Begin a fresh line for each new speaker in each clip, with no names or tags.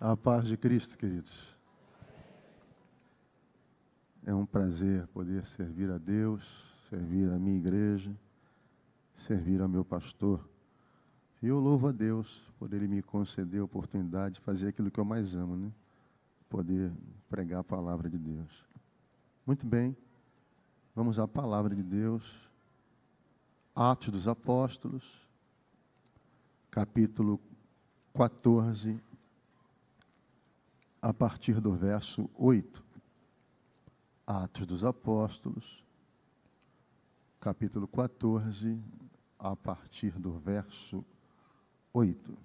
A paz de Cristo, queridos. É um prazer poder servir a Deus, servir a minha igreja, servir ao meu pastor. E eu louvo a Deus por Ele me conceder a oportunidade de fazer aquilo que eu mais amo, né? Poder pregar a palavra de Deus. Muito bem, vamos à palavra de Deus. Atos dos Apóstolos, capítulo 14, a partir do verso 8. Atos dos Apóstolos, capítulo 14, a partir do verso 8.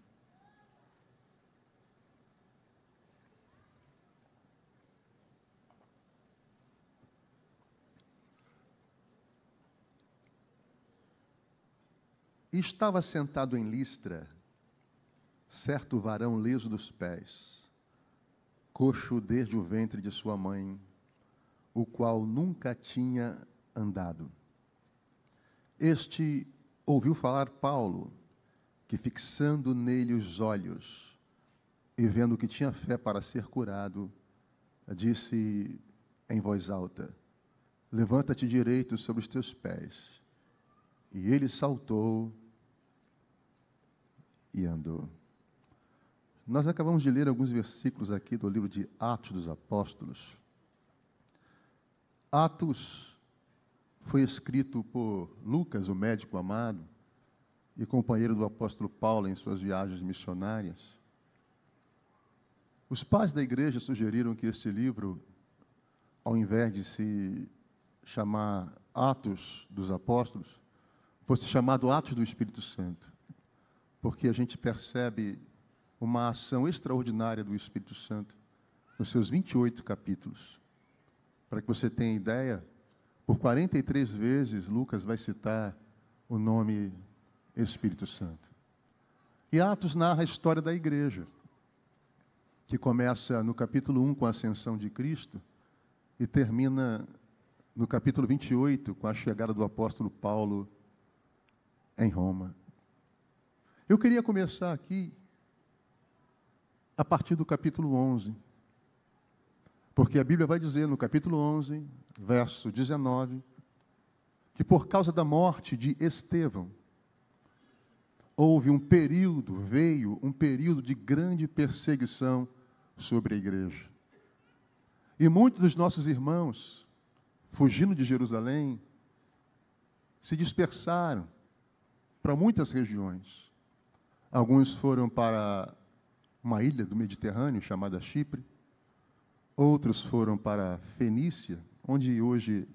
Estava sentado em Listra certo varão leso dos pés, coxo desde o ventre de sua mãe, o qual nunca tinha andado. Este ouviu falar Paulo, que fixando nele os olhos, e vendo que tinha fé para ser curado, disse em voz alta: levanta-te direito sobre os teus pés. E ele saltou e andou. Nós acabamos de ler alguns versículos aqui do livro de Atos dos Apóstolos. Atos foi escrito por Lucas, o médico amado, e companheiro do apóstolo Paulo em suas viagens missionárias. Os pais da igreja sugeriram que este livro, ao invés de se chamar Atos dos Apóstolos, fosse chamado Atos do Espírito Santo, porque a gente percebe uma ação extraordinária do Espírito Santo nos seus 28 capítulos. Para que você tenha ideia, por 43 vezes Lucas vai citar o nome Espírito Santo. E Atos narra a história da igreja, que começa no capítulo 1 com a ascensão de Cristo e termina no capítulo 28 com a chegada do apóstolo Paulo em Roma. Eu queria começar aqui a partir do capítulo 11, porque a Bíblia vai dizer no capítulo 11, verso 19, que por causa da morte de Estevão, veio um período de grande perseguição sobre a igreja. E muitos dos nossos irmãos, fugindo de Jerusalém, se dispersaram para muitas regiões. Alguns foram para uma ilha do Mediterrâneo chamada Chipre, outros foram para Fenícia, onde hoje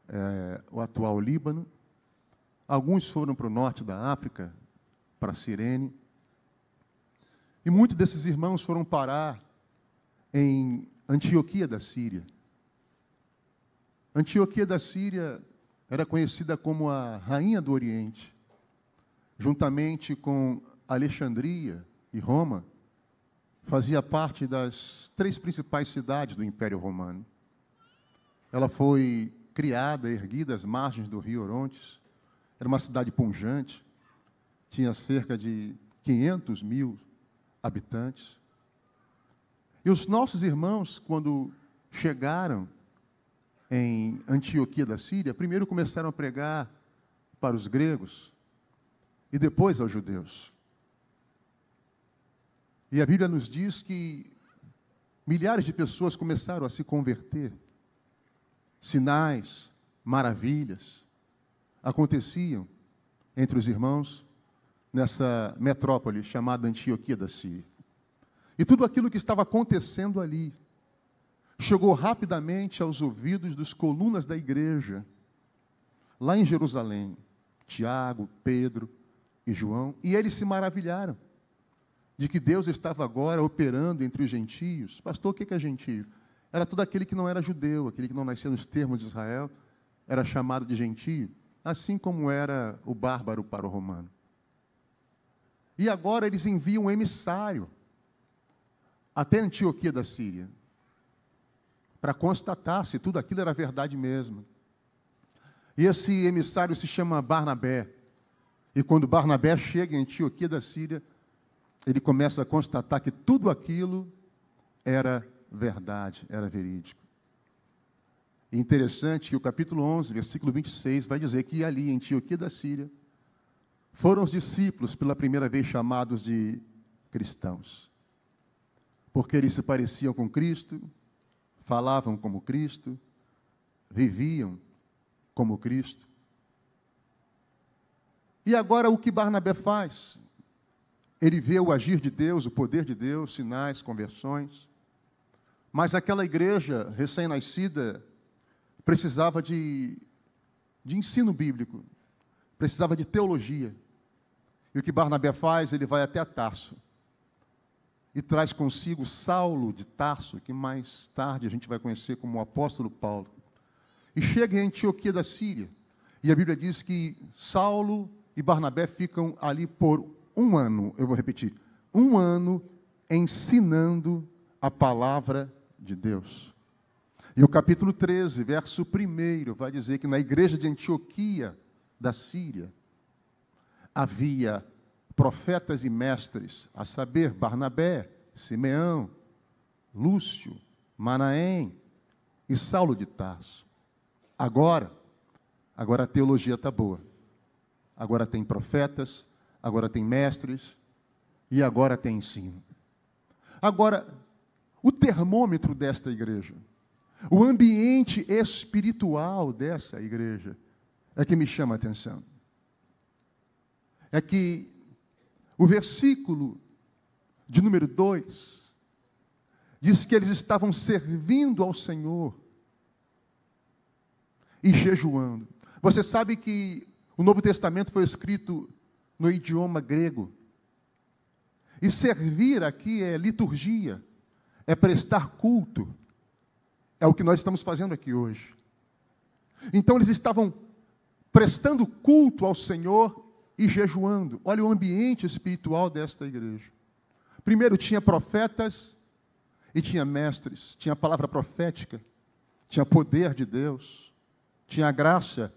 é o atual Líbano, alguns foram para o norte da África, para Cirene, e muitos desses irmãos foram parar em Antioquia da Síria. Antioquia da Síria era conhecida como a Rainha do Oriente, juntamente com Alexandria e Roma, fazia parte das 3 principais cidades do Império Romano. Ela foi criada, erguida às margens do rio Orontes. Era uma cidade pujante, tinha cerca de 500 mil habitantes. E os nossos irmãos, quando chegaram em Antioquia da Síria, primeiro começaram a pregar para os gregos e depois aos judeus. E a Bíblia nos diz que milhares de pessoas começaram a se converter. Sinais, maravilhas aconteciam entre os irmãos nessa metrópole chamada Antioquia da Síria. E tudo aquilo que estava acontecendo ali chegou rapidamente aos ouvidos dos colunas da igreja, lá em Jerusalém, Tiago, Pedro e João, e eles se maravilharam de que Deus estava agora operando entre os gentios. Pastor, o que é gentio? Era todo aquele que não era judeu, aquele que não nascia nos termos de Israel, era chamado de gentio, assim como era o bárbaro para o romano. E agora eles enviam um emissário até Antioquia da Síria, para constatar se tudo aquilo era verdade mesmo. E esse emissário se chama Barnabé. E quando Barnabé chega em Antioquia da Síria, ele começa a constatar que tudo aquilo era verdade, era verídico. E interessante que o capítulo 11, versículo 26, vai dizer que ali, em Antioquia da Síria, foram os discípulos pela primeira vez chamados de cristãos. Porque eles se pareciam com Cristo, falavam como Cristo, viviam como Cristo. E agora o que Barnabé faz? Ele vê o agir de Deus, o poder de Deus, sinais, conversões. Mas aquela igreja recém-nascida precisava de ensino bíblico, precisava de teologia. E o que Barnabé faz? Ele vai até Tarso e traz consigo Saulo de Tarso, que mais tarde a gente vai conhecer como o apóstolo Paulo. E chega em Antioquia da Síria. E a Bíblia diz que Saulo e Barnabé ficam ali por 1 ano, eu vou repetir, 1 ano ensinando a palavra de Deus. E o capítulo 13, verso 1, vai dizer que na igreja de Antioquia da Síria havia profetas e mestres, a saber, Barnabé, Simeão, Lúcio, Manaém e Saulo de Tarso. Agora a teologia está boa. Agora tem profetas, agora tem mestres e agora tem ensino. Agora, o termômetro desta igreja, o ambiente espiritual dessa igreja é que me chama a atenção. É que o versículo de número 2 diz que eles estavam servindo ao Senhor e jejuando. Você sabe que o Novo Testamento foi escrito no idioma grego. E servir aqui é liturgia, é prestar culto. É o que nós estamos fazendo aqui hoje. Então eles estavam prestando culto ao Senhor e jejuando. Olha o ambiente espiritual desta igreja. Primeiro tinha profetas e tinha mestres, tinha a palavra profética, tinha poder de Deus, tinha a graça,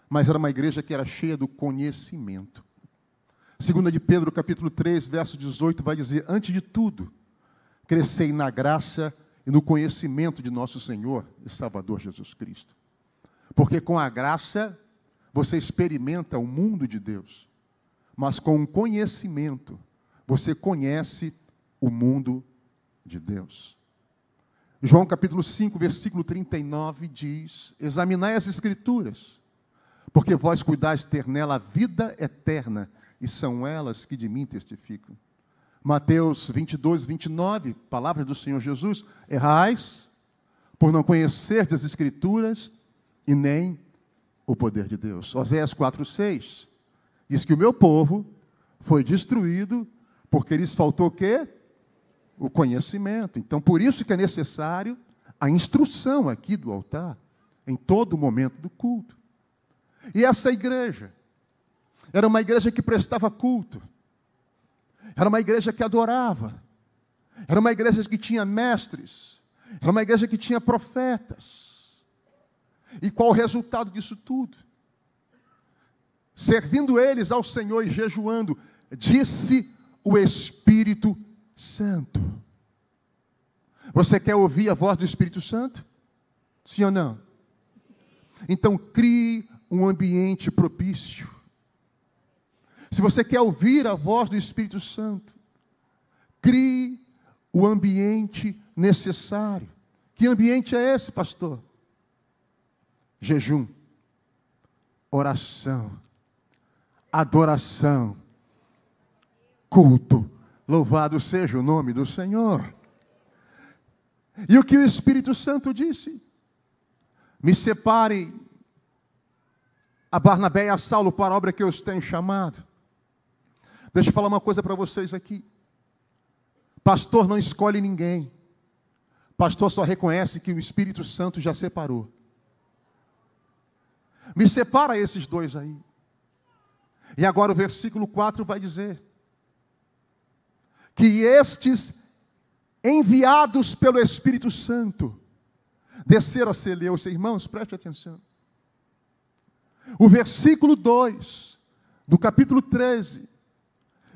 mas era uma igreja que era cheia do conhecimento. 2 de Pedro, capítulo 3, verso 18, vai dizer, antes de tudo, crescei na graça e no conhecimento de nosso Senhor e Salvador Jesus Cristo. Porque com a graça, você experimenta o mundo de Deus, mas com o conhecimento, você conhece o mundo de Deus. João capítulo 5, versículo 39 diz, examinai as Escrituras, porque vós cuidais ter nela a vida eterna, e são elas que de mim testificam. Mateus 22, 29, palavra do Senhor Jesus, errais por não conhecer as Escrituras e nem o poder de Deus. Oséias 4, 6, diz que o meu povo foi destruído porque lhes faltou o quê? O conhecimento. Então, por isso que é necessário a instrução aqui do altar, em todo momento do culto. E essa igreja, era uma igreja que prestava culto, era uma igreja que adorava, era uma igreja que tinha mestres, era uma igreja que tinha profetas. E qual o resultado disso tudo? Servindo eles ao Senhor e jejuando, disse o Espírito Santo. Você quer ouvir a voz do Espírito Santo? Sim ou não? Então crie um ambiente propício. Se você quer ouvir a voz do Espírito Santo, crie o ambiente necessário. Que ambiente é esse, pastor? Jejum, oração, adoração, culto. Louvado seja o nome do Senhor. E o que o Espírito Santo disse? Me separe a Barnabé e a Saulo para a obra que eu os tenho chamado. Deixa eu falar uma coisa para vocês aqui. Pastor não escolhe ninguém. Pastor só reconhece que o Espírito Santo já separou. Me separa esses dois aí. E agora o versículo 4 vai dizer que estes enviados pelo Espírito Santo desceram a Seleucia. Irmãos, preste atenção. O versículo 2 do capítulo 13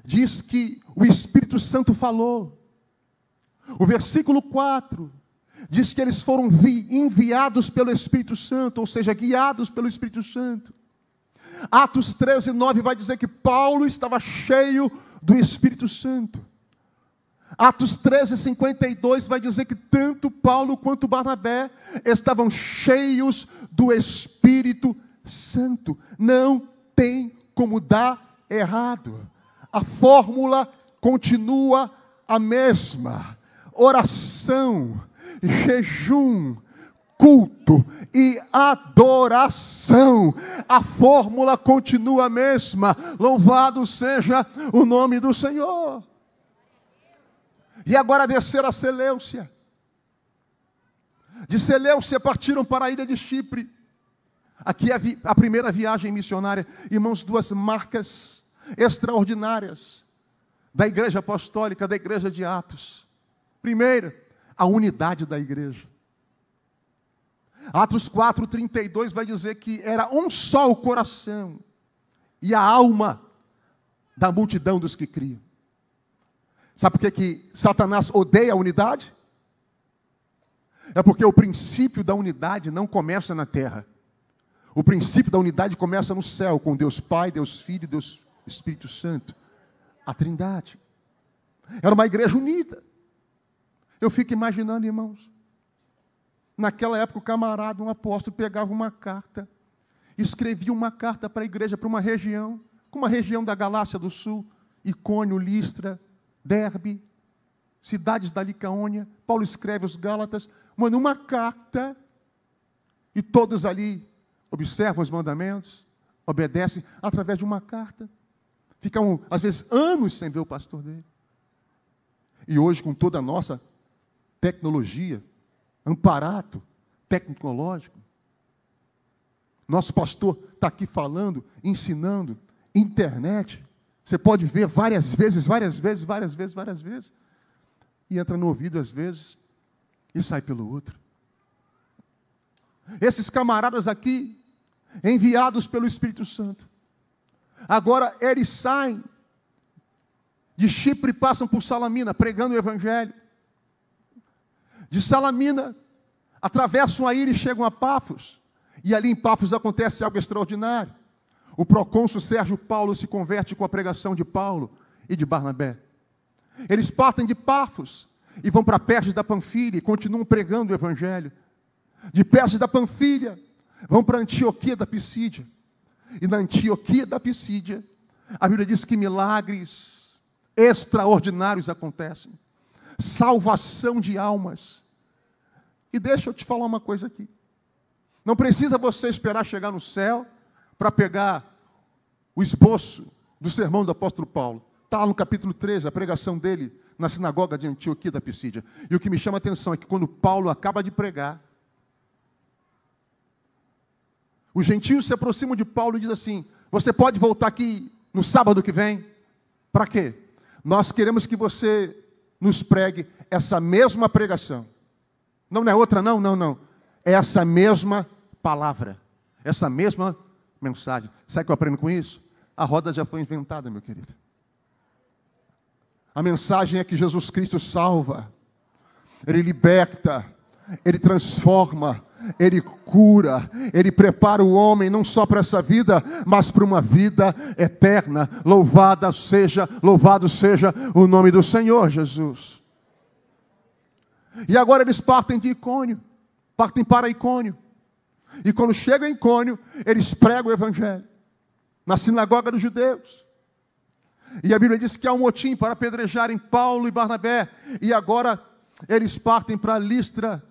diz que o Espírito Santo falou. O versículo 4 diz que eles foram enviados pelo Espírito Santo, ou seja, guiados pelo Espírito Santo. Atos 13:9 vai dizer que Paulo estava cheio do Espírito Santo. Atos 13:52 vai dizer que tanto Paulo quanto Barnabé estavam cheios do Espírito Santo. Não tem como dar errado. A fórmula continua a mesma. Oração, jejum, culto e adoração. A fórmula continua a mesma. Louvado seja o nome do Senhor. E agora descer a Seleucia. De Seleucia partiram para a ilha de Chipre. Aqui é a primeira viagem missionária. Irmãos, duas marcas extraordinárias da igreja apostólica, da igreja de Atos. Primeiro, a unidade da igreja. Atos 4:32 vai dizer que era um só o coração e a alma da multidão dos que criam. Sabe por que Satanás odeia a unidade? É porque o princípio da unidade não começa na terra. O princípio da unidade começa no céu, com Deus Pai, Deus Filho e Deus Espírito Santo. A Trindade. Era uma igreja unida. Eu fico imaginando, irmãos, naquela época o camarada, um apóstolo, pegava uma carta, escrevia uma carta para a igreja, para uma região, como a região da Galácia do Sul, Icônio, Listra, Derbe, cidades da Licaônia. Paulo escreve aos Gálatas, manda uma carta, e todos ali observam os mandamentos, obedecem através de uma carta. Ficam, às vezes, anos sem ver o pastor dele. E hoje, com toda a nossa tecnologia, amparato tecnológico, nosso pastor está aqui falando, ensinando, internet. Você pode ver várias vezes, e entra no ouvido às vezes, e sai pelo outro. Esses camaradas aqui, enviados pelo Espírito Santo, agora eles saem de Chipre e passam por Salamina, pregando o Evangelho. De Salamina, atravessam a ilha e chegam a Pafos. E ali em Pafos acontece algo extraordinário. O procônsul Sérgio Paulo se converte com a pregação de Paulo e de Barnabé. Eles partem de Pafos e vão para Perge da Panfilha e continuam pregando o Evangelho. De Perge da Panfilha, vão para Antioquia da Pisídia. E na Antioquia da Pisídia, a Bíblia diz que milagres extraordinários acontecem. Salvação de almas. E deixa eu te falar uma coisa aqui. Não precisa você esperar chegar no céu para pegar o esboço do sermão do apóstolo Paulo. Está lá no capítulo 13, a pregação dele na sinagoga de Antioquia da Pisídia. E o que me chama a atenção é que quando Paulo acaba de pregar, os gentios se aproximam de Paulo e dizem assim: você pode voltar aqui no sábado que vem? Para quê? Nós queremos que você nos pregue essa mesma pregação. Não é outra, não. É essa mesma palavra, essa mesma mensagem. Sabe o que eu aprendo com isso? A roda já foi inventada, meu querido. A mensagem é que Jesus Cristo salva, Ele liberta, Ele transforma, Ele cura, Ele prepara o homem não só para essa vida, mas para uma vida eterna. Louvado seja o nome do Senhor Jesus. E agora eles partem de Icônio, partem para Icônio. E quando chegam em Icônio, eles pregam o Evangelho na sinagoga dos judeus. E a Bíblia diz que há um motim para apedrejarem Paulo e Barnabé. E agora eles partem para Listra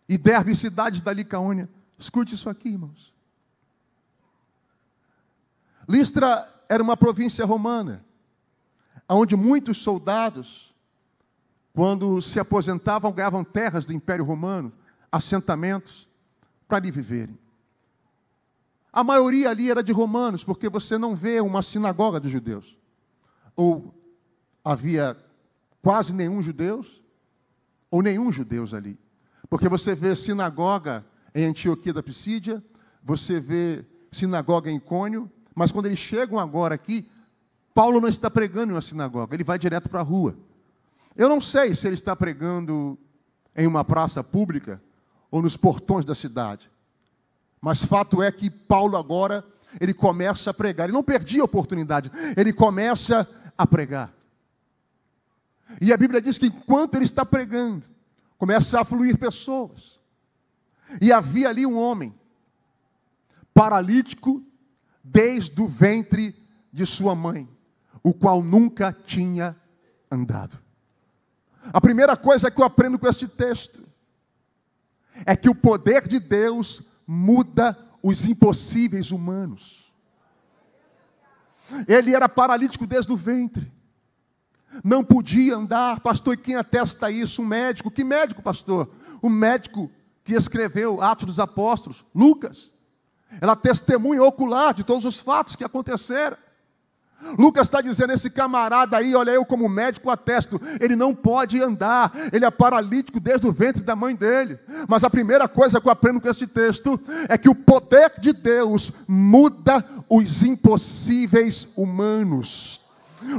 e Derbe, cidades da Licaônia. Escute isso aqui, irmãos. Listra era uma província romana, onde muitos soldados, quando se aposentavam, ganhavam terras do Império Romano, assentamentos, para ali viverem. A maioria ali era de romanos, porque você não vê uma sinagoga dos judeus. Ou havia quase nenhum judeus, ou nenhum judeus ali. Porque você vê sinagoga em Antioquia da Pisídia, você vê sinagoga em Icônio, mas quando eles chegam agora aqui, Paulo não está pregando em uma sinagoga, ele vai direto para a rua. Eu não sei se ele está pregando em uma praça pública ou nos portões da cidade. Mas fato é que Paulo agora, ele começa a pregar. Ele não perdia a oportunidade, ele começa a pregar. E a Bíblia diz que enquanto ele está pregando, começa a fluir pessoas. E havia ali um homem, paralítico desde o ventre de sua mãe, o qual nunca tinha andado. A primeira coisa que eu aprendo com este texto é que o poder de Deus muda os impossíveis humanos. Ele era paralítico desde o ventre. Não podia andar, pastor, e quem atesta isso? Um médico. Que médico, pastor? O médico que escreveu Atos dos Apóstolos, Lucas. Ela testemunha ocular de todos os fatos que aconteceram. Lucas está dizendo, esse camarada aí, olha, eu como médico atesto, ele não pode andar, ele é paralítico desde o ventre da mãe dele. Mas a primeira coisa que eu aprendo com esse texto é que o poder de Deus muda os impossíveis humanos.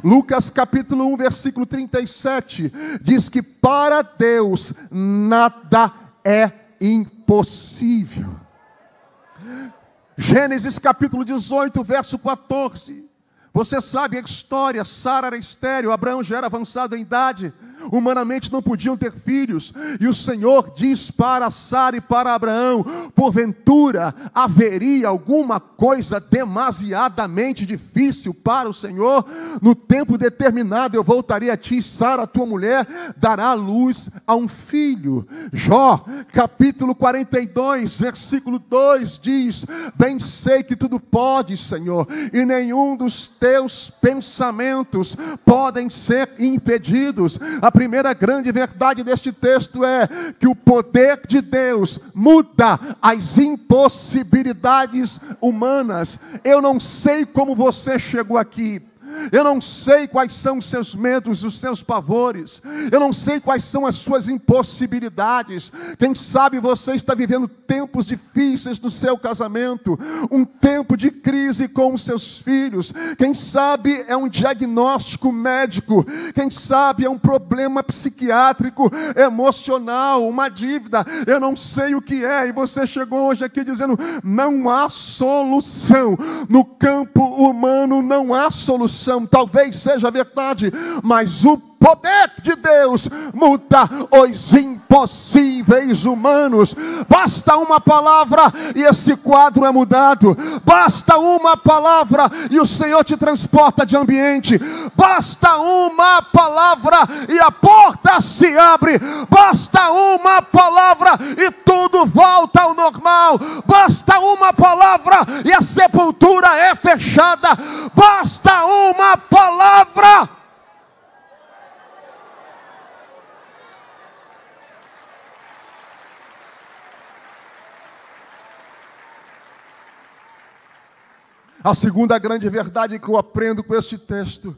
Lucas capítulo 1, versículo 37, diz que para Deus nada é impossível. Gênesis capítulo 18, verso 14. Você sabe a história, Sara era estéril, Abraão já era avançado em idade, humanamente não podiam ter filhos, e o Senhor diz para Sara e para Abraão, porventura haveria alguma coisa demasiadamente difícil para o Senhor? No tempo determinado eu voltarei a ti, Sara, tua mulher, dará à luz a um filho. Jó, capítulo 42, versículo 2, diz, bem sei que tudo podes, Senhor, e nenhum dos teus pensamentos podem ser impedidos. A primeira grande verdade deste texto é que o poder de Deus muda as impossibilidades humanas. Eu não sei como você chegou aqui. Eu não sei quais são os seus medos, os seus pavores. Eu não sei quais são as suas impossibilidades. Quem sabe você está vivendo tempos difíceis no seu casamento, um tempo de crise com os seus filhos. Quem sabe é um diagnóstico médico. Quem sabe é um problema psiquiátrico, emocional, uma dívida. Eu não sei o que é. E você chegou hoje aqui dizendo, não há solução. No campo humano não há solução. Talvez seja verdade, mas o poder de Deus muda os impossíveis humanos. Basta uma palavra e esse quadro é mudado. Basta uma palavra e o Senhor te transporta de ambiente. Basta uma palavra e a porta se abre. Basta uma palavra e tudo volta ao normal. Basta uma palavra e a sepultura é fechada. Basta uma palavra. A segunda grande verdade que eu aprendo com este texto,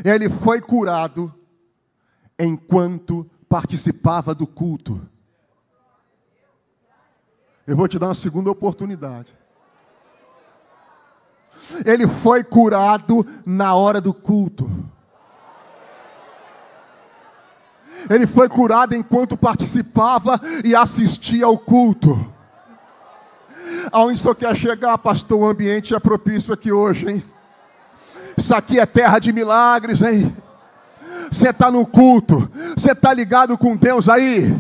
ele foi curado enquanto participava do culto. Eu vou te dar uma segunda oportunidade. Ele foi curado na hora do culto. Ele foi curado enquanto participava e assistia ao culto. Aonde o senhor quer chegar, pastor? O ambiente é propício aqui hoje, hein? Isso aqui é terra de milagres, hein? Você está no culto, você está ligado com Deus aí?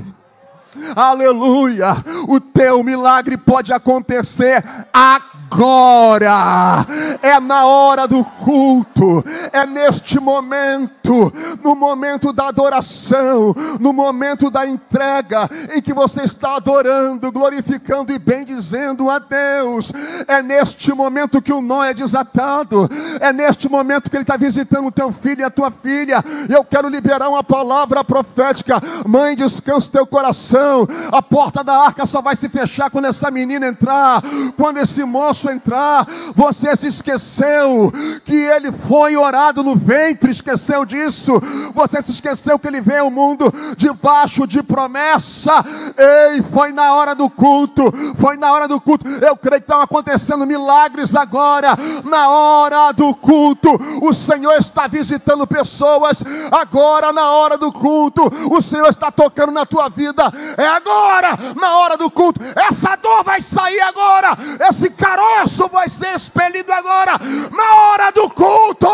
Aleluia! O teu milagre pode acontecer agora. É na hora do culto, é neste momento, no momento da adoração, no momento da entrega, em que você está adorando, glorificando e bendizendo a Deus. É neste momento que o nó é desatado, é neste momento que Ele está visitando o teu filho e a tua filha. Eu quero liberar uma palavra profética. Mãe, descansa o teu coração. A porta da arca só vai se fechar quando essa menina entrar, quando esse moço entrar. Você se esqueceu que ele foi orado no ventre, esqueceu disso. Você se esqueceu que ele veio ao mundo debaixo de promessa. Ei, foi na hora do culto. Foi na hora do culto. Eu creio que estão acontecendo milagres agora. Na hora do culto. O Senhor está visitando pessoas. Agora, na hora do culto. O Senhor está tocando na tua vida. É agora, na hora do culto. Essa dor vai sair agora. Esse caroço vai ser expelido agora. Na hora do culto.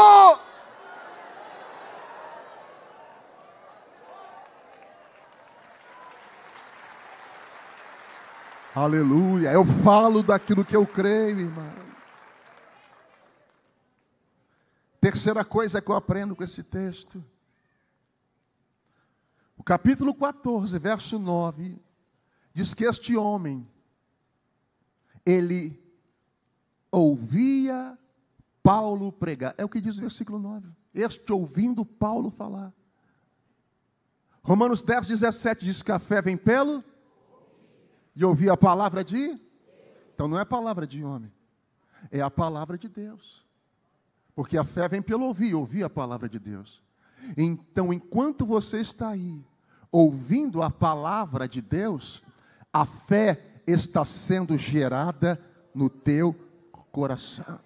Aleluia. Eu falo daquilo que eu creio, irmão. Terceira coisa que eu aprendo com esse texto. O capítulo 14, verso 9, diz que este homem, ele ouvia Paulo pregar. É o que diz o versículo 9. Este ouvindo Paulo falar. Romanos 10, 17 diz que a fé vem pelo... E ouvir a palavra de... Então não é a palavra de homem. É a palavra de Deus. Porque a fé vem pelo ouvir a palavra de Deus. Então, enquanto você está aí, ouvindo a palavra de Deus, a fé está sendo gerada no teu coração.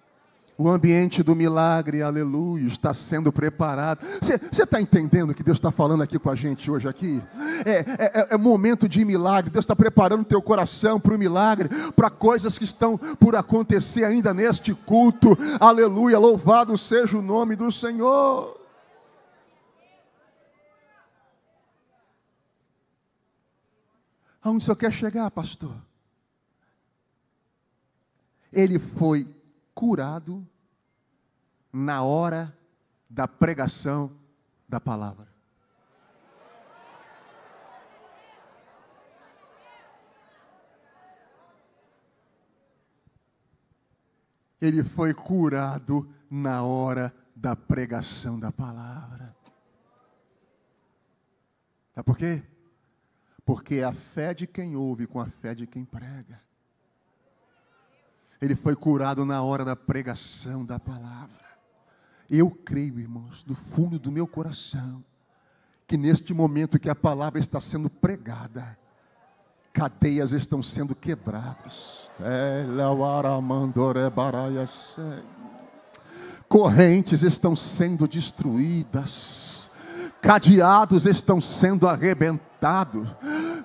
O ambiente do milagre, aleluia, está sendo preparado. Você está entendendo o que Deus está falando aqui com a gente hoje aqui? É momento de milagre. Deus está preparando o teu coração para o milagre, para coisas que estão por acontecer ainda neste culto. Aleluia, louvado seja o nome do Senhor. Aonde o Senhor quer chegar, pastor? Ele foi curado na hora da pregação da palavra. Ele foi curado na hora da pregação da palavra. Sabe por quê? Porque é a fé de quem ouve com a fé de quem prega. Ele foi curado na hora da pregação da palavra. Eu creio, irmãos, do fundo do meu coração, que neste momento que a palavra está sendo pregada, cadeias estão sendo quebradas. Correntes estão sendo destruídas. Cadeados estão sendo arrebentados.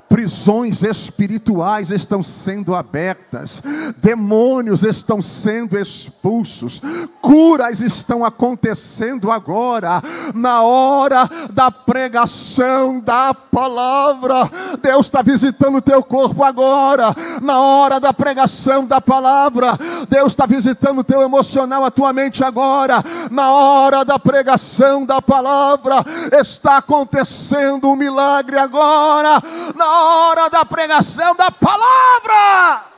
Prisões espirituais estão sendo abertas, demônios estão sendo expulsos, curas estão acontecendo agora, na hora da pregação da palavra. Deus está visitando o teu corpo agora, na hora da pregação da palavra. Deus está visitando o teu emocional, a tua mente agora, na hora da pregação da palavra. Está acontecendo um milagre agora, na hora da pregação da palavra.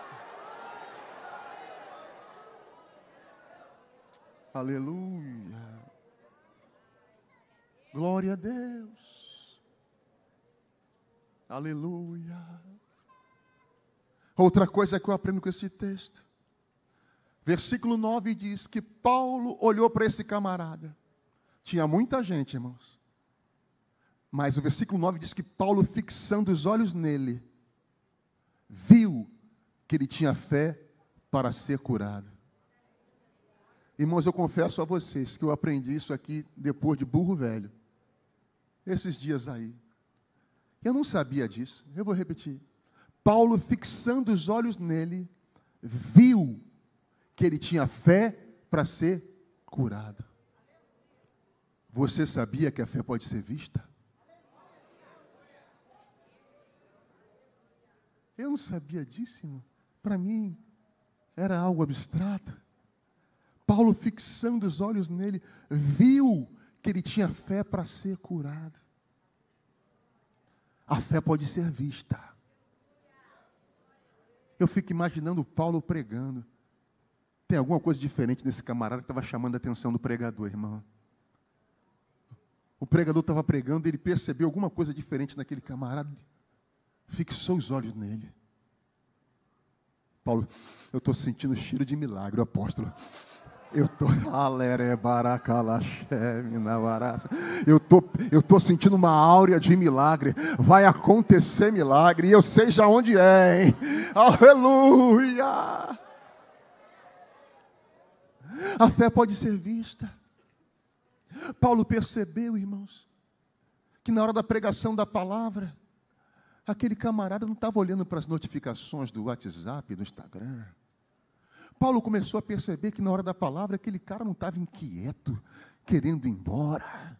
Aleluia. Glória a Deus. Aleluia. Outra coisa que eu aprendo com esse texto. Versículo 9 diz que Paulo olhou para esse camarada. Tinha muita gente, irmãos. Mas o versículo 9 diz que Paulo, fixando os olhos nele, viu que ele tinha fé para ser curado. Irmãos, eu confesso a vocês que eu aprendi isso aqui depois de burro velho. Esses dias aí. Eu não sabia disso. Eu vou repetir. Paulo, fixando os olhos nele, viu que ele tinha fé para ser curado. Você sabia que a fé pode ser vista? Eu não sabia disso, irmão. Para mim, era algo abstrato. Paulo, fixando os olhos nele, viu que ele tinha fé para ser curado. A fé pode ser vista. Eu fico imaginando Paulo pregando. Tem alguma coisa diferente nesse camarada que estava chamando a atenção do pregador, irmão. O pregador estava pregando e ele percebeu alguma coisa diferente naquele camarada. Fixou os olhos nele. Paulo, eu estou sentindo cheiro de milagre, o apóstolo. Eu tô sentindo uma áurea de milagre. Vai acontecer milagre, e eu sei já onde é, hein? Aleluia! A fé pode ser vista. Paulo percebeu, irmãos, que na hora da pregação da palavra, aquele camarada não estava olhando para as notificações do WhatsApp, do Instagram. Paulo começou a perceber que na hora da palavra, aquele cara não estava inquieto, querendo ir embora.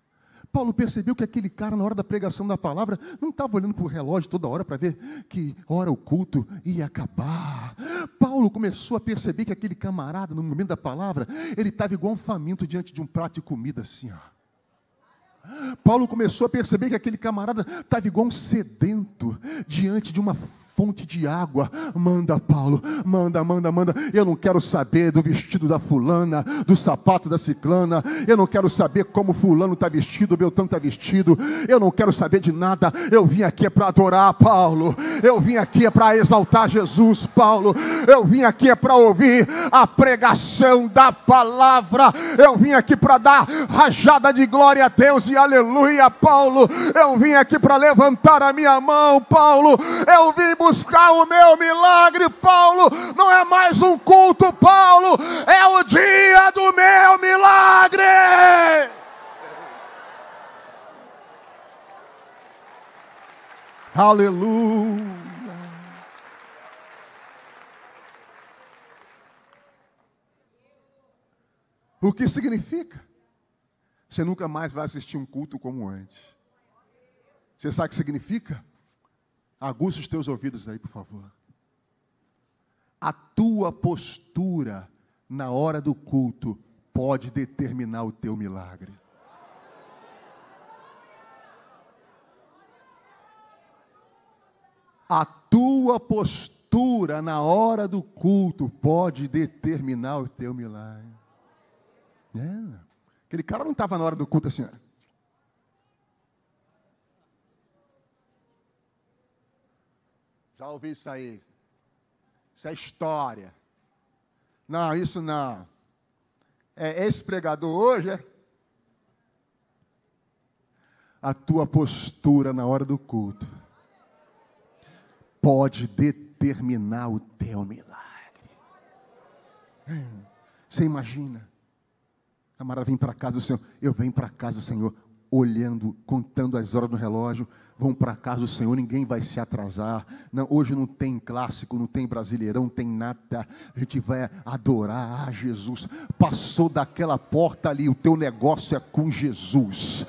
Paulo percebeu que aquele cara, na hora da pregação da palavra, não estava olhando para o relógio toda hora para ver que hora o culto ia acabar. Paulo começou a perceber que aquele camarada, no momento da palavra, ele estava igual um faminto diante de um prato de comida assim, ó. Paulo começou a perceber que aquele camarada estava igual um sedento diante de uma fonte de água. Manda, Paulo, manda. Eu não quero saber do vestido da fulana, do sapato da ciclana. Eu não quero saber como fulano está vestido, Beltrano está vestido. Eu não quero saber de nada. Eu vim aqui para adorar, Paulo. Eu vim aqui para exaltar Jesus, Paulo. Eu vim aqui para ouvir a pregação da palavra. Eu vim aqui para dar rajada de glória a Deus e aleluia, Paulo. Eu vim aqui para levantar a minha mão, Paulo. Eu vim buscar o meu milagre, Paulo. Não é mais um culto, Paulo. É o dia do meu milagre. Aleluia. O que significa? Você nunca mais vai assistir um culto como antes. Você sabe o que significa? Aguça os teus ouvidos aí, por favor. A tua postura na hora do culto pode determinar o teu milagre. A tua postura na hora do culto pode determinar o teu milagre. Aquele cara não estava na hora do culto assim, ó. Já ouvi isso aí. Isso é história. Não, isso não. É esse pregador hoje, é? A tua postura na hora do culto pode determinar o teu milagre. Você imagina? A camarada vem para casa do Senhor. Eu venho para casa do Senhor, olhando, contando as horas no relógio. Vão para casa do Senhor, ninguém vai se atrasar. Não, hoje não tem clássico, não tem brasileirão, não tem nada. A gente vai adorar a Jesus. Passou daquela porta ali, o teu negócio é com Jesus.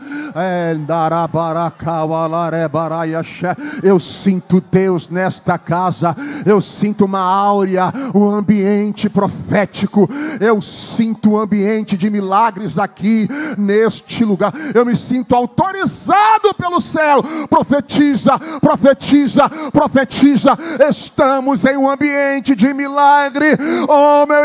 Eu sinto Deus nesta casa. Eu sinto uma áurea, um ambiente profético. Eu sinto um ambiente de milagres aqui neste lugar. Eu me sinto autorizado pelo céu. Profetiza, profetiza, profetiza. Estamos em um ambiente de milagre. Oh meu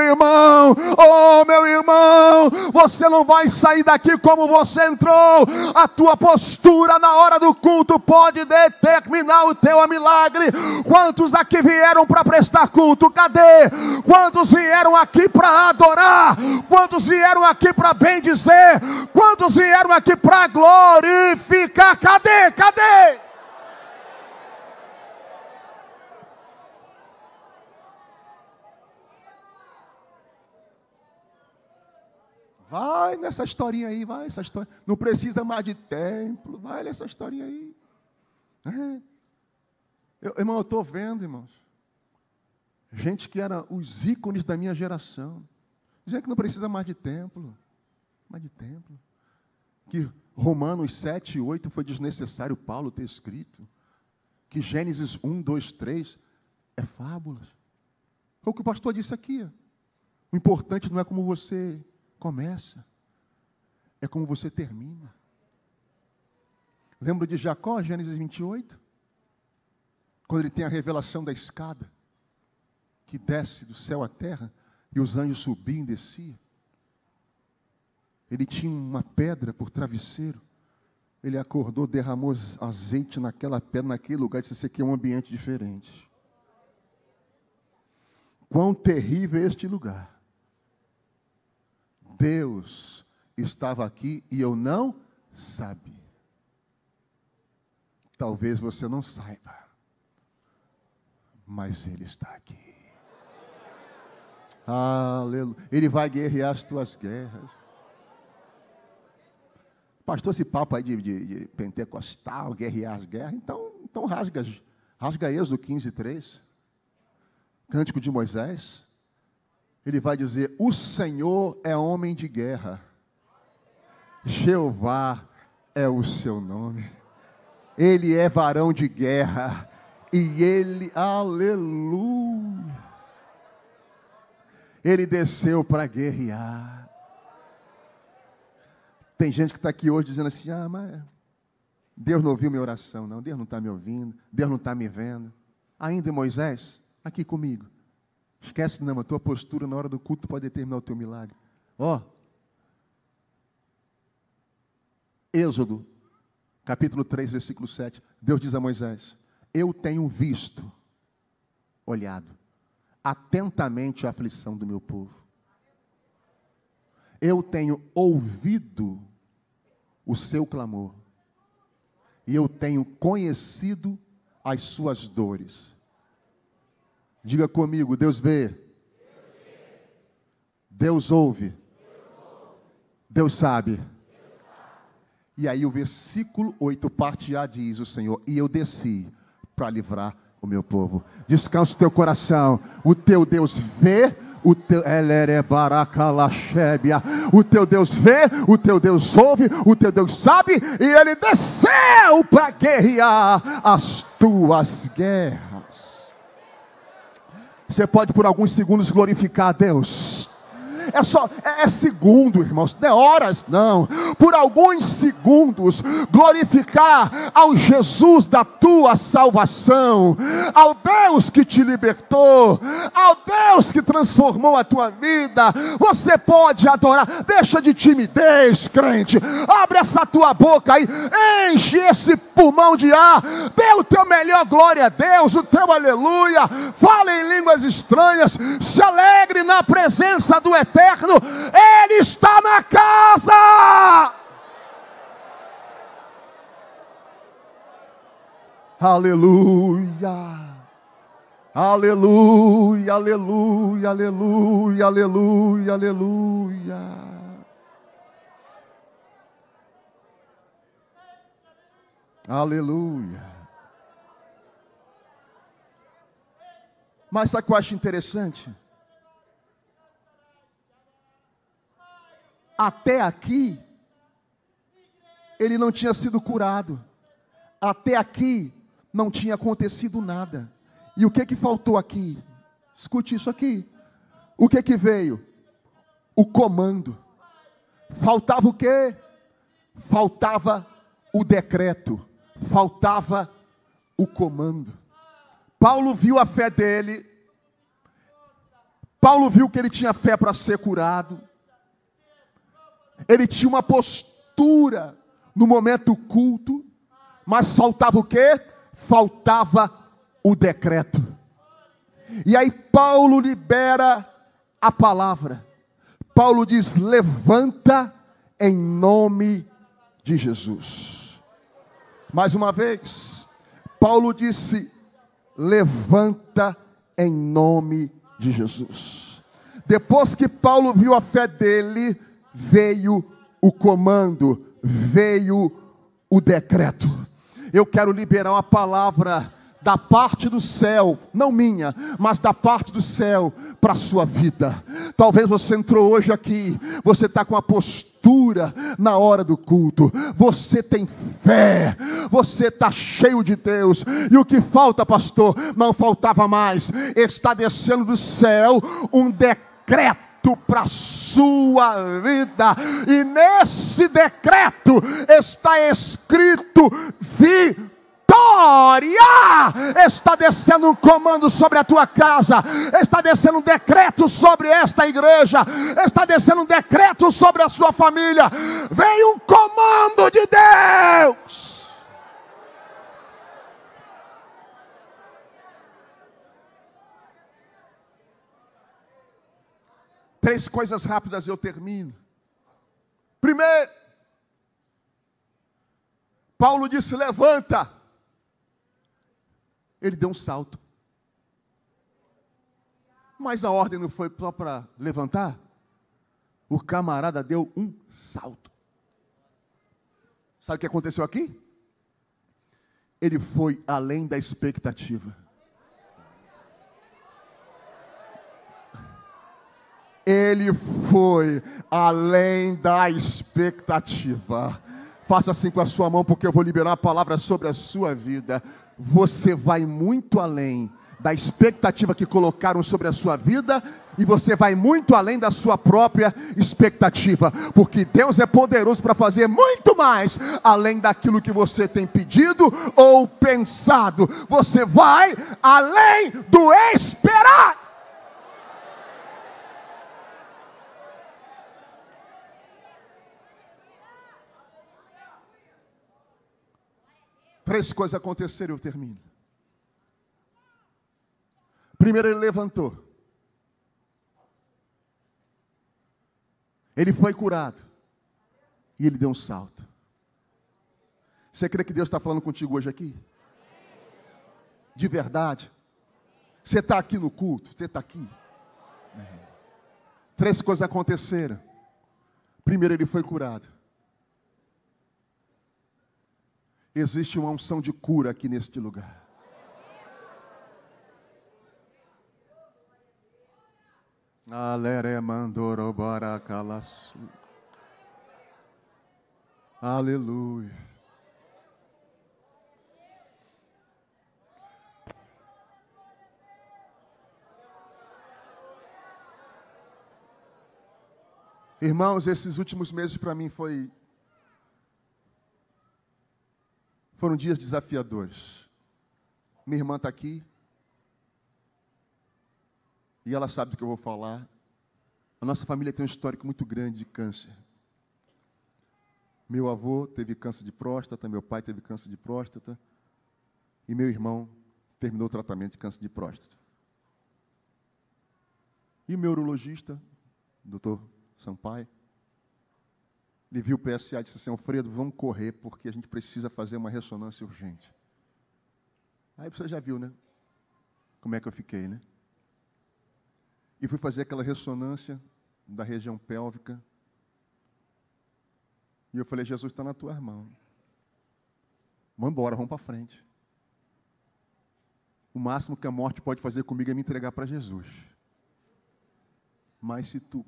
irmão, você não vai sair daqui como você entrou. A tua postura na hora do culto pode determinar o teu milagre. Quantos aqui vieram para prestar culto? Cadê? Quantos vieram aqui para adorar? Quantos vieram aqui para bendizer? Quantos vieram aqui para glorificar? Cadê? Cadê? Vai nessa historinha aí, vai essa história. Não precisa mais de templo, vai nessa historinha aí. Irmão, eu estou vendo, irmãos, gente que era os ícones da minha geração, dizendo que não precisa mais de templo, que Romanos 7 e 8 foi desnecessário Paulo ter escrito, que Gênesis 1, 2, 3 é fábulas. Foi o que o pastor disse aqui. O importante não é como você começa, é como você termina. Lembra de Jacó, Gênesis 28? Quando ele tem a revelação da escada, que desce do céu à terra, e os anjos subiam e desciam. Ele tinha uma pedra por travesseiro. Ele acordou, derramou azeite naquela pedra, naquele lugar, e disse: esse aqui é um ambiente diferente. Quão terrível é este lugar. Deus estava aqui e eu não sabia. Talvez você não saiba, mas Ele está aqui. Aleluia. Ele vai guerrear as tuas guerras. Pastor, esse papo aí de pentecostal, guerrear as guerras, então rasga Êxodo 15:3, Cântico de Moisés. Ele vai dizer: o Senhor é homem de guerra, Jeová é o seu nome, Ele é varão de guerra, e Ele, aleluia, Ele desceu para guerrear. Tem gente que está aqui hoje dizendo assim: mas Deus não ouviu minha oração, não, Deus não está me ouvindo, Deus não está me vendo. Ainda Moisés, aqui comigo. Esquece não, a tua postura na hora do culto pode determinar o teu milagre. Êxodo, capítulo 3, versículo 7. Deus diz a Moisés: eu tenho visto, olhado, atentamente a aflição do meu povo. Eu tenho ouvido o seu clamor. E eu tenho conhecido as suas dores. Diga comigo: Deus vê, Deus ouve, Deus sabe. E aí o versículo 8, parte A, diz o Senhor: e eu desci para livrar o meu povo. Descansa o teu coração. O teu Deus vê, o teu Deus vê, o teu Deus ouve, o teu Deus sabe, e Ele desceu para guerrear as tuas guerras. Você pode por alguns segundos glorificar a Deus. É segundo, irmãos, não é horas, não. Por alguns segundos, glorificar ao Jesus da tua salvação, ao Deus que te libertou, ao Deus que transformou a tua vida. Você pode adorar. Deixa de timidez, crente. Abre essa tua boca aí, enche esse pulmão de ar, dê o teu melhor glória a Deus, o teu aleluia. Fale em línguas estranhas, se alegre na presença do Eterno. Ele está na casa. Aleluia, aleluia, aleluia, aleluia, aleluia, aleluia. Aleluia. Mas sabe o que eu acho interessante? Até aqui, ele não tinha sido curado. Até aqui, não tinha acontecido nada. E o que faltou aqui? Escute isso aqui. O que veio? O comando. Faltava o quê? Faltava o decreto. Faltava o comando. Paulo viu a fé dele. Paulo viu que ele tinha fé para ser curado. Ele tinha uma postura no momento culto, mas faltava o quê? Faltava o decreto. E aí Paulo libera a palavra. Paulo diz: levanta em nome de Jesus. Mais uma vez, Paulo disse: levanta em nome de Jesus. Depois que Paulo viu a fé dele, veio o comando, veio o decreto. Eu quero liberar uma palavra da parte do céu, não minha, mas da parte do céu para a sua vida. Talvez você entrou hoje aqui, você está com a postura na hora do culto, você tem fé, você está cheio de Deus, e o que falta, pastor? Não faltava mais, está descendo do céu um decreto para a sua vida, e nesse decreto está escrito vitória. Está descendo um comando sobre a tua casa, está descendo um decreto sobre esta igreja, está descendo um decreto sobre a sua família. Vem um comando de Deus. Três coisas rápidas e eu termino. Primeiro, Paulo disse: levanta. Ele deu um salto. Mas a ordem não foi só para levantar. O camarada deu um salto. Sabe o que aconteceu aqui? Ele foi além da expectativa. Ele foi além da expectativa. Faça assim com a sua mão, porque eu vou liberar a palavra sobre a sua vida. Você vai muito além da expectativa que colocaram sobre a sua vida, e você vai muito além da sua própria expectativa, porque Deus é poderoso para fazer muito mais além daquilo que você tem pedido ou pensado. Você vai além do esperado. Três coisas aconteceram e eu termino. Primeiro, ele levantou. Ele foi curado. E ele deu um salto. Você crê que Deus está falando contigo hoje aqui? De verdade? Você está aqui no culto? Você está aqui? Três coisas aconteceram. Primeiro, ele foi curado. Existe uma unção de cura aqui neste lugar. Aleluia. Irmãos, esses últimos meses para mim foram dias desafiadores. Minha irmã está aqui. E ela sabe do que eu vou falar. A nossa família tem um histórico muito grande de câncer. Meu avô teve câncer de próstata, meu pai teve câncer de próstata, e meu irmão terminou o tratamento de câncer de próstata. E o meu urologista, doutor Sampaio, ele viu o PSA e disse assim: Alfredo, vamos correr, porque a gente precisa fazer uma ressonância urgente. Aí você já viu, né? Como é que eu fiquei, né? E fui fazer aquela ressonância da região pélvica. E eu falei: Jesus, está na tua mão. Vamos embora, vamos para frente. O máximo que a morte pode fazer comigo é me entregar para Jesus. Mas se tu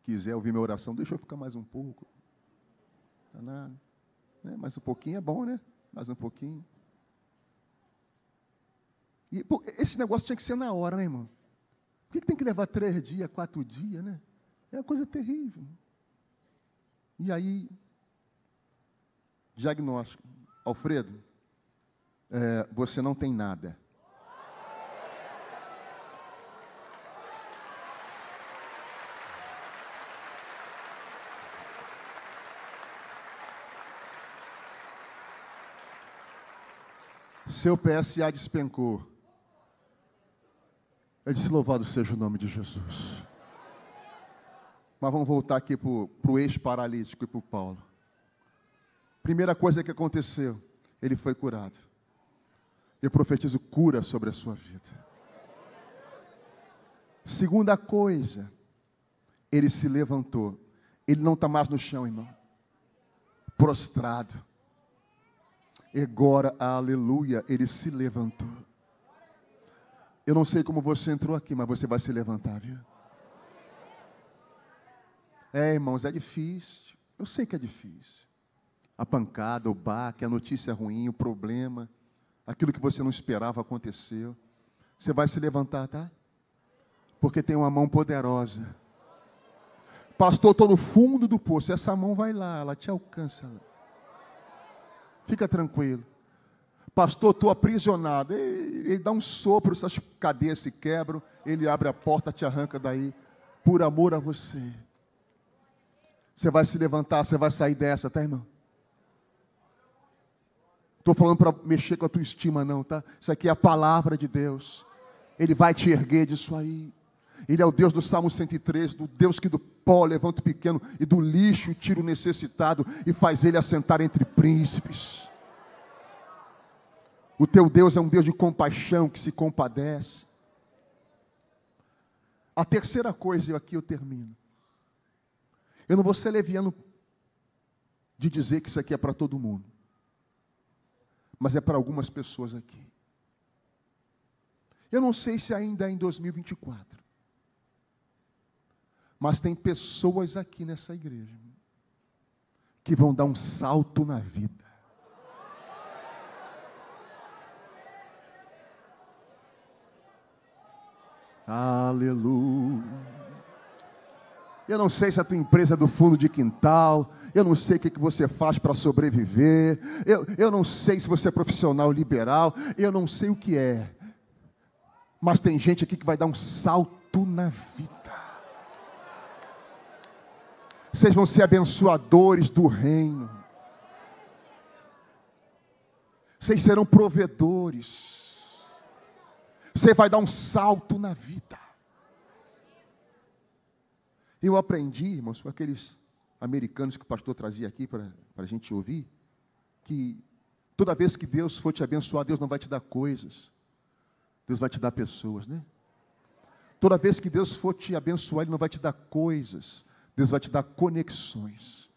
quiser ouvir minha oração, deixa eu ficar mais um pouco. Não tá nada. Né? Mais um pouquinho é bom, né? Mais um pouquinho. E pô, esse negócio tinha que ser na hora, né, irmão? Por que tem que levar 3 dias, 4 dias, né? É uma coisa terrível. E aí, diagnóstico: Alfredo, você não tem nada. Seu PSA despencou. Eu disse: louvado seja o nome de Jesus. Mas vamos voltar aqui para o ex-paralítico e para o Paulo. Primeira coisa que aconteceu, ele foi curado. Eu profetizo cura sobre a sua vida. Segunda coisa, ele se levantou. Ele não está mais no chão, irmão. Prostrado. E agora, aleluia, ele se levantou. Eu não sei como você entrou aqui, mas você vai se levantar, viu? Irmãos, é difícil. Eu sei que é difícil. A pancada, o baque, a notícia ruim, o problema, aquilo que você não esperava aconteceu. Você vai se levantar, tá? Porque tem uma mão poderosa. Pastor, estou no fundo do poço. Essa mão vai lá, ela te alcança. Fica tranquilo. Pastor, estou aprisionado. Ele dá um sopro, essas cadeias se quebram, ele abre a porta, te arranca daí, por amor a você. Você vai se levantar, você vai sair dessa, tá, irmão? Estou falando para mexer com a tua estima, não, tá? Isso aqui é a palavra de Deus. Ele vai te erguer disso aí. Ele é o Deus do Salmo 103, do Deus que do pó levanta o pequeno e do lixo tira o necessitado e faz ele assentar entre príncipes. O teu Deus é um Deus de compaixão, que se compadece. A terceira coisa, e aqui eu termino. Eu não vou ser leviano de dizer que isso aqui é para todo mundo, mas é para algumas pessoas aqui. Eu não sei se ainda é em 2024, mas tem pessoas aqui nessa igreja que vão dar um salto na vida. Aleluia. Eu não sei se a tua empresa é do fundo de quintal, eu não sei o que você faz para sobreviver, eu não sei se você é profissional liberal, eu não sei o que é, mas tem gente aqui que vai dar um salto na vida. Vocês vão ser abençoadores do reino, vocês serão provedores, você vai dar um salto na vida. Eu aprendi, irmãos, com aqueles americanos que o pastor trazia aqui para a gente ouvir, que toda vez que Deus for te abençoar, Deus não vai te dar coisas, Deus vai te dar pessoas, né? Toda vez que Deus for te abençoar, Ele não vai te dar coisas, Deus vai te dar conexões.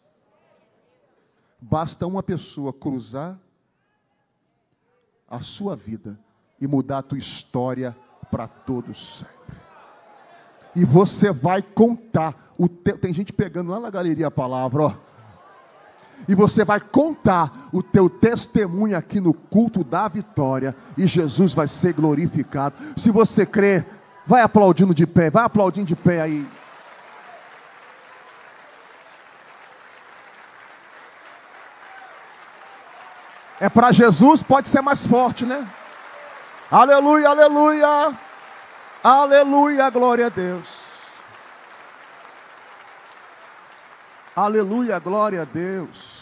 Basta uma pessoa cruzar a sua vida e mudar a tua história para todos sempre. E você vai contar, tem gente pegando lá na galeria a palavra, ó. E você vai contar o teu testemunho aqui no culto da vitória, e Jesus vai ser glorificado. Se você crê, vai aplaudindo de pé, vai aplaudindo de pé aí. É para Jesus, pode ser mais forte, né? Aleluia, aleluia. Aleluia, glória a Deus. Aleluia, glória a Deus.